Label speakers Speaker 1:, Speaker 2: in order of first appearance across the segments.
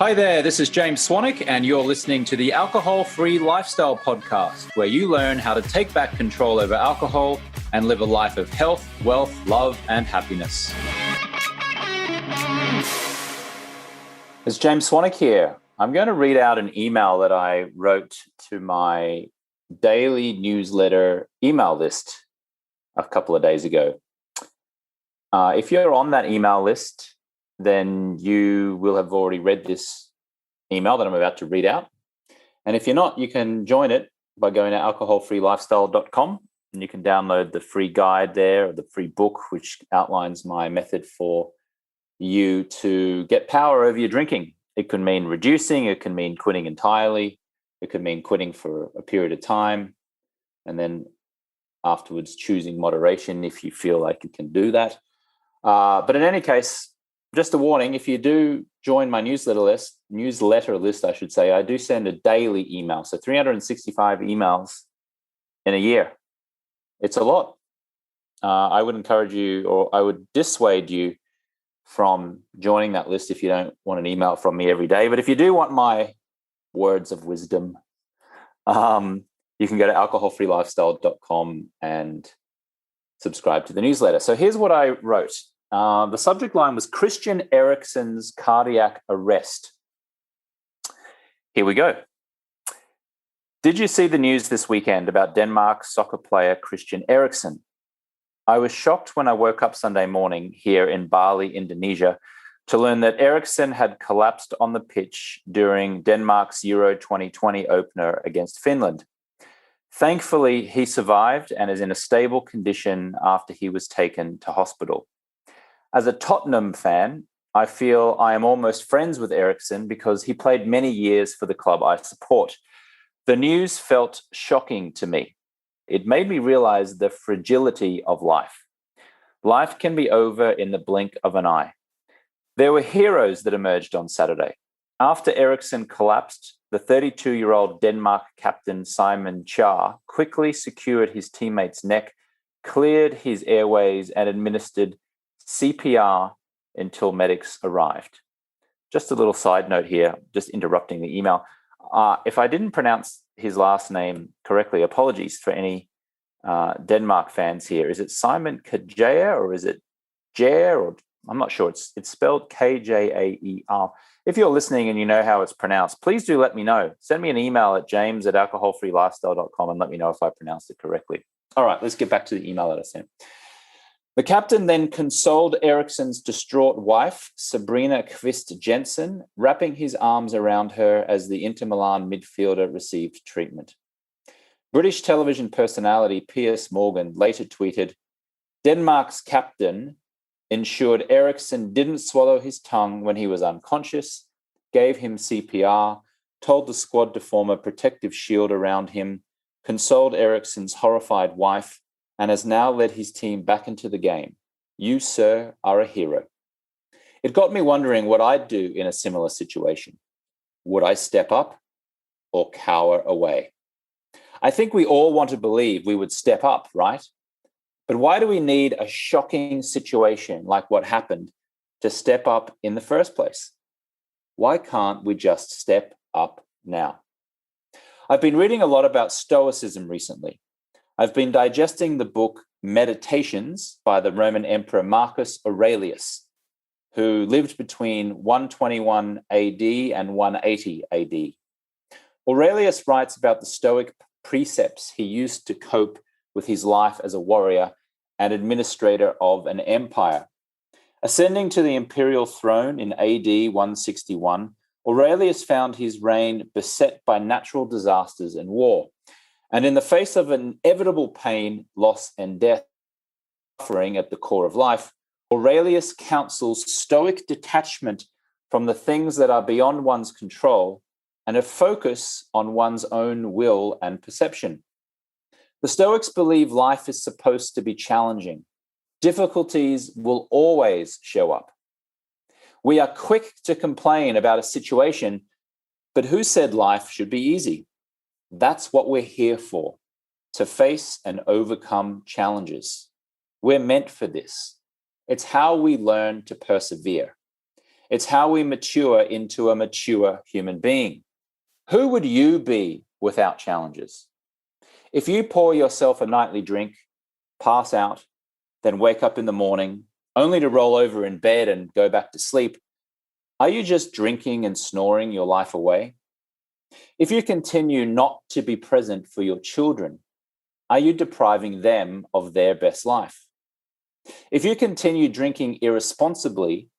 Speaker 1: Hi there, this is James Swanwick, and you're listening to the Alcohol-Free Lifestyle Podcast, where you learn how to take back control over alcohol and live a life of health, wealth, love, and happiness. It's James Swanwick here. I'm going to read out an email that I wrote to my daily newsletter email list a couple of days ago. If you're on that email list, then you will have already read this email that I'm about to read out. And if you're not, you can join it by going to alcoholfreelifestyle.com, and you can download the free guide there, or the free book, which outlines my method for you to get power over your drinking. It can mean reducing, it can mean quitting entirely, it could mean quitting for a period of time, and then afterwards choosing moderation if you feel like you can do that. But in any case, just a warning, if you do join my newsletter list, I do send a daily email. So 365 emails in a year. It's a lot. I would encourage you, or I would dissuade you from joining that list if you don't want an email from me every day. But if you do want my words of wisdom, you can go to alcoholfreelifestyle.com and subscribe to the newsletter. So here's what I wrote. The subject line was Christian Eriksen's cardiac arrest. Here we go. Did you see the news this weekend about Denmark soccer player Christian Eriksen? I was shocked when I woke up Sunday morning here in Bali, Indonesia, to learn that Eriksen had collapsed on the pitch during Denmark's Euro 2020 opener against Finland. Thankfully, he survived and is in a stable condition after he was taken to hospital. As a Tottenham fan, I feel I am almost friends with Eriksen because he played many years for the club I support. The news felt shocking to me. It made me realize the fragility of life. Life can be over in the blink of an eye. There were heroes that emerged on Saturday. After Eriksen collapsed, the 32-year-old Denmark captain Simon Kjær quickly secured his teammate's neck, cleared his airways, and administered CPR until medics arrived. Just a little side note here, just interrupting the email. If I didn't pronounce his last name correctly, apologies for any Denmark fans here. Is it Simon Kjær or is it Jair? Or I'm not sure. It's spelled Kjaer. If you're listening and you know how it's pronounced, please do let me know. Send me an email at james@alcoholfreelifestyle.com and let me know if I pronounced it correctly. All right, let's get back to the email that I sent. The captain then consoled Eriksen's distraught wife, Sabrina Kvist Jensen, wrapping his arms around her as the Inter Milan midfielder received treatment. British television personality Piers Morgan later tweeted, Denmark's captain ensured Eriksen didn't swallow his tongue when he was unconscious, gave him CPR, told the squad to form a protective shield around him, consoled Eriksen's horrified wife, and has now led his team back into the game. You, sir, are a hero. It got me wondering what I'd do in a similar situation. Would I step up or cower away? I think we all want to believe we would step up, right? But why do we need a shocking situation like what happened to step up in the first place? Why can't we just step up now? I've been reading a lot about Stoicism recently. I've been digesting the book Meditations by the Roman Emperor Marcus Aurelius, who lived between 121 AD and 180 AD. Aurelius writes about the Stoic precepts he used to cope with his life as a warrior and administrator of an empire. Ascending to the imperial throne in AD 161, Aurelius found his reign beset by natural disasters and war. And in the face of inevitable pain, loss, and death, suffering at the core of life, Aurelius counsels stoic detachment from the things that are beyond one's control and a focus on one's own will and perception. The Stoics believe life is supposed to be challenging. Difficulties will always show up. We are quick to complain about a situation, but who said life should be easy? That's what we're here for, to face and overcome challenges. We're meant for this. It's how we learn to persevere. It's how we mature into a mature human being. Who would you be without challenges? If you pour yourself a nightly drink, pass out, then wake up in the morning, only to roll over in bed and go back to sleep, are you just drinking and snoring your life away? If you continue not to be present for your children, are you depriving them of their best life? If you continue drinking irresponsibly,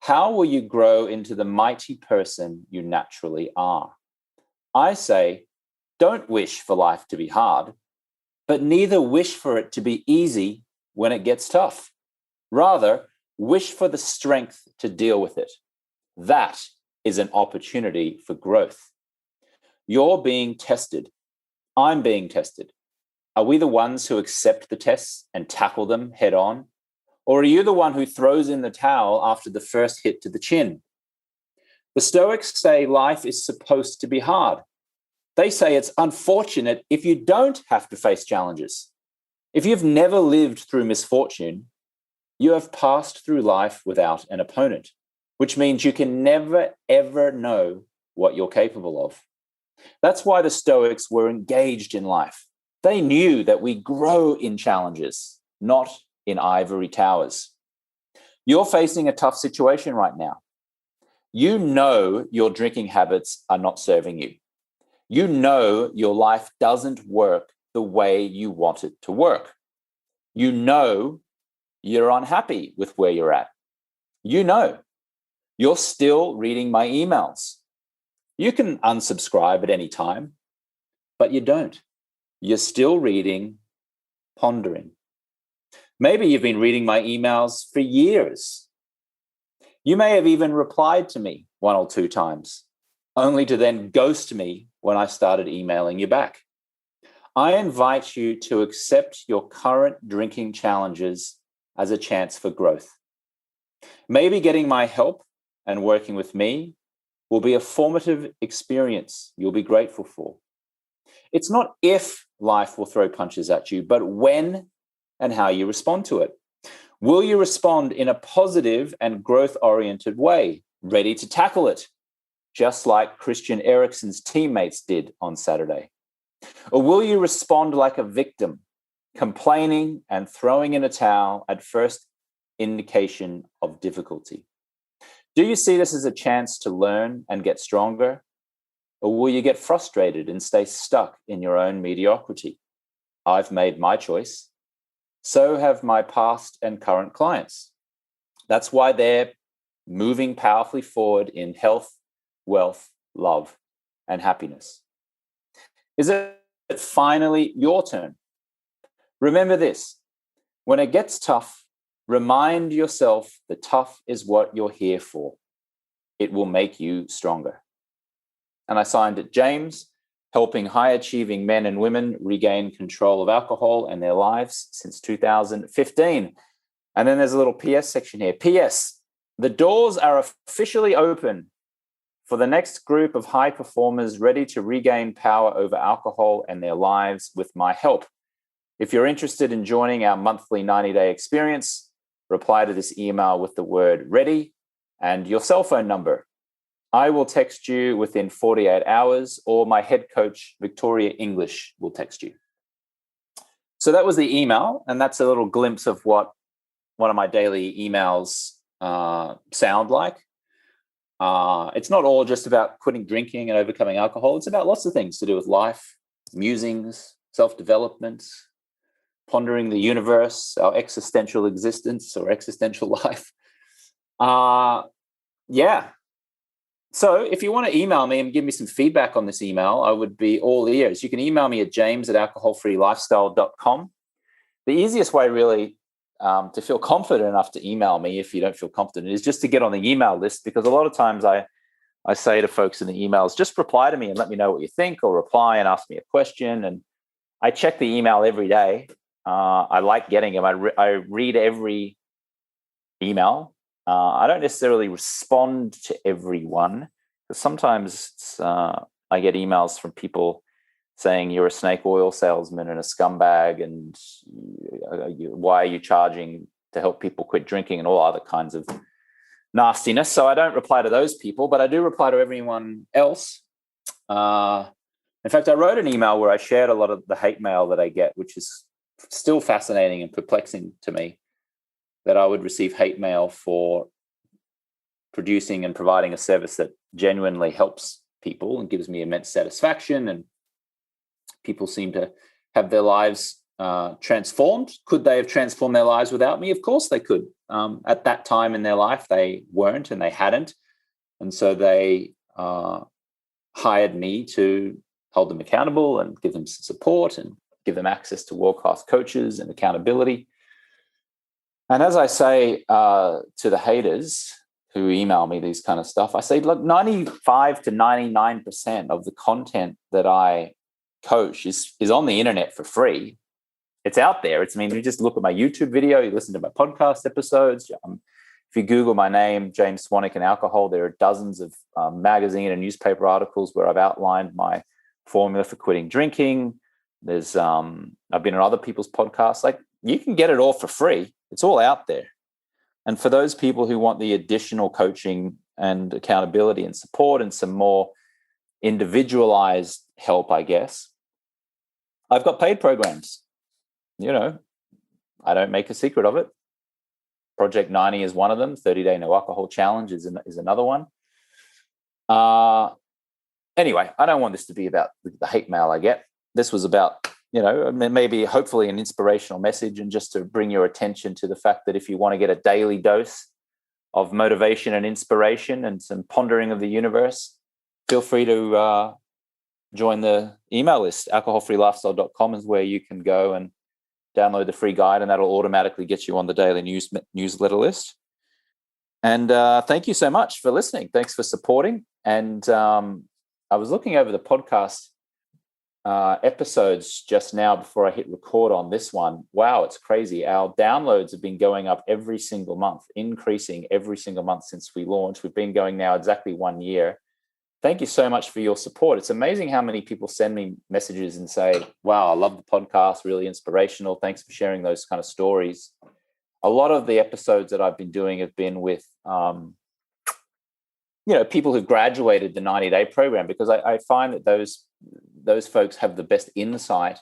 Speaker 1: how will you grow into the mighty person you naturally are? I say, don't wish for life to be hard, but neither wish for it to be easy when it gets tough. Rather, wish for the strength to deal with it. That is an opportunity for growth. You're being tested. I'm being tested. Are we the ones who accept the tests and tackle them head on? Or are you the one who throws in the towel after the first hit to the chin? The Stoics say life is supposed to be hard. They say it's unfortunate if you don't have to face challenges. If you've never lived through misfortune, you have passed through life without an opponent, which means you can never, ever know what you're capable of. That's why the Stoics were engaged in life. They knew that we grow in challenges, not in ivory towers. You're facing a tough situation right now. You know your drinking habits are not serving you. You know your life doesn't work the way you want it to work. You know you're unhappy with where you're at. You know you're still reading my emails. You can unsubscribe at any time, but you don't. You're still reading, pondering. Maybe you've been reading my emails for years. You may have even replied to me 1 or 2 times, only to then ghost me when I started emailing you back. I invite you to accept your current drinking challenges as a chance for growth. Maybe getting my help and working with me will be a formative experience you'll be grateful for. It's not if life will throw punches at you, but when and how you respond to it. Will you respond in a positive and growth-oriented way, ready to tackle it, just like Christian Eriksen's teammates did on Saturday? Or will you respond like a victim, complaining and throwing in a towel at first indication of difficulty? Do you see this as a chance to learn and get stronger? Or will you get frustrated and stay stuck in your own mediocrity? I've made my choice. So have my past and current clients. That's why they're moving powerfully forward in health, wealth, love, and happiness. Is it finally your turn? Remember this: when it gets tough, remind yourself that tough is what you're here for. It will make you stronger. And I signed it, James, helping high-achieving men and women regain control of alcohol and their lives since 2015. And then there's a little PS section here. PS, the doors are officially open for the next group of high performers ready to regain power over alcohol and their lives with my help. If you're interested in joining our monthly 90-day experience, reply to this email with the word ready and your cell phone number. I will text you within 48 hours, or my head coach, Victoria English, will text you. So that was the email, and that's a little glimpse of what one of my daily emails sound like. It's not all just about quitting drinking and overcoming alcohol. It's about lots of things to do with life, musings, self-development, pondering the universe, our existential existence or existential life. Yeah. So if you want to email me and give me some feedback on this email, I would be all ears. You can email me at james@alcoholfreelifestyle.com. The easiest way really to feel confident enough to email me, if you don't feel confident, is just to get on the email list, because a lot of times I say to folks in the emails, just reply to me and let me know what you think, or reply and ask me a question. And I check the email every day. I like getting them. I read every email. I don't necessarily respond to everyone, because sometimes I get emails from people saying you're a snake oil salesman and a scumbag, and why are you charging to help people quit drinking, and all other kinds of nastiness. So I don't reply to those people, but I do reply to everyone else. In fact, I wrote an email where I shared a lot of the hate mail that I get, which is still fascinating and perplexing to me, that I would receive hate mail for producing and providing a service that genuinely helps people and gives me immense satisfaction, and people seem to have their lives transformed. Could they have transformed their lives without me? Of course they could. At that time in their life, they weren't and they hadn't. And so they hired me to hold them accountable and give them support and give them access to world-class coaches and accountability. And as I say to the haters who email me these kind of stuff, I say, look, 95 to 99% of the content that I coach is on the internet for free. It's out there. You just look at my YouTube video, you listen to my podcast episodes. If you Google my name, James Swanwick and alcohol, there are dozens of magazine and newspaper articles where I've outlined my formula for quitting drinking. There's I've been on other people's podcasts. Like, you can get it all for free. It's all out there. And for those people who want the additional coaching and accountability and support and some more individualized help, I guess, I've got paid programs. I don't make a secret of it. Project 90 is one of them. 30-day no alcohol challenge is another one. Anyway, I don't want this to be about the hate mail I get. This was about, maybe hopefully an inspirational message, and just to bring your attention to the fact that if you want to get a daily dose of motivation and inspiration and some pondering of the universe, feel free to join the email list. alcoholfreelifestyle.com is where you can go and download the free guide, and that'll automatically get you on the daily newsletter list. And thank you so much for listening. Thanks for supporting. And I was looking over the podcast episodes just now before I hit record on this one. Wow, it's crazy. Our downloads have been going up every single month, increasing every single month since we launched. We've been going now exactly 1 year. Thank you so much for your support. It's amazing how many people send me messages and say, wow, I love the podcast, really inspirational. Thanks for sharing those kind of stories. A lot of the episodes that I've been doing have been with, people who've graduated the 90-day program, because I find that those folks have the best insight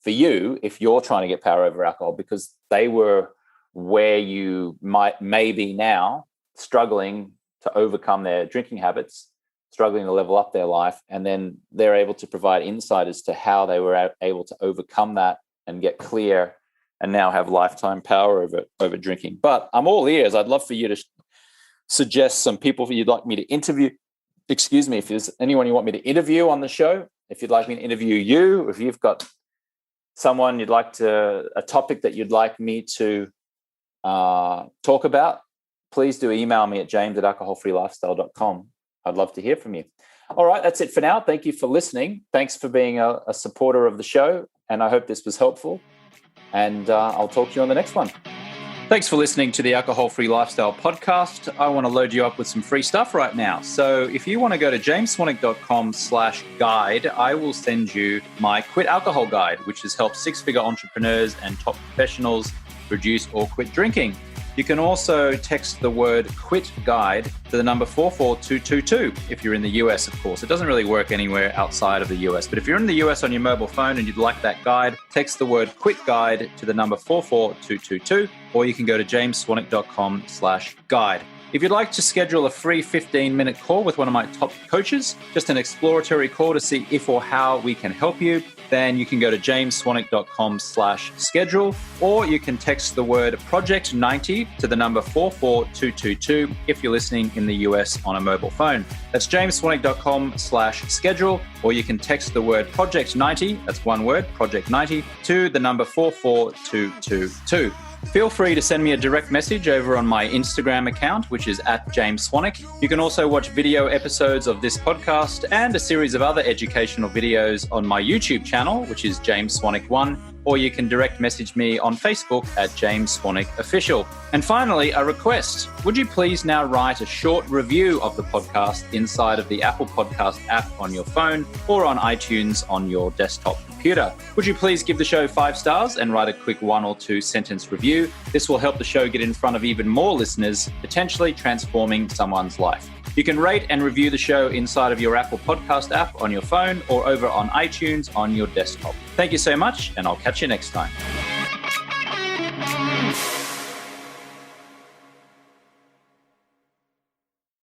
Speaker 1: for you if you're trying to get power over alcohol, because they were where you may be now, struggling to overcome their drinking habits, struggling to level up their life, and then they're able to provide insight as to how they were able to overcome that and get clear and now have lifetime power over drinking. But I'm all ears. I'd love for you to suggest some people you'd like me to interview. Excuse me, if there's anyone you want me to interview on the show, if you'd like me to interview you, if you've got someone a topic that you'd like me to talk about, please do email me at james@alcoholfreelifestyle.com. I'd love to hear from you. All right, that's it for now. Thank you for listening. Thanks for being a supporter of the show, and I hope this was helpful. And I'll talk to you on the next one. Thanks for listening to the Alcohol Free Lifestyle podcast. I want to load you up with some free stuff right now. So if you want to go to jamesswanwick.com/guide, I will send you my Quit Alcohol Guide, which has helped six-figure entrepreneurs and top professionals reduce or quit drinking. You can also text the word QUIT GUIDE to the number 44222 if you're in the US, of course. It doesn't really work anywhere outside of the US. But if you're in the US on your mobile phone and you'd like that guide, text the word QUIT GUIDE to the number 44222, or you can go to jamesswanwick.com/guide. If you'd like to schedule a free 15-minute call with one of my top coaches, just an exploratory call to see if or how we can help you, then you can go to jamesswanwick.com/schedule, or you can text the word Project 90 to the number 44222 if you're listening in the US on a mobile phone. That's jamesswanwick.com/schedule, or you can text the word Project 90, that's one word, Project 90, to the number 44222. Feel free to send me a direct message over on my Instagram account, which is @JamesSwanwick. You can also watch video episodes of this podcast and a series of other educational videos on my YouTube channel, which is James Swanwick 1. or you can direct message me on Facebook at James Swanwick Official. And finally, a request. Would you please now write a short review of the podcast inside of the Apple Podcast app on your phone or on iTunes on your desktop computer? Would you please give the show 5 stars and write a quick 1 or 2 sentence review? This will help the show get in front of even more listeners, potentially transforming someone's life. You can rate and review the show inside of your Apple Podcast app on your phone or over on iTunes on your desktop. Thank you so much, and I'll catch you next time.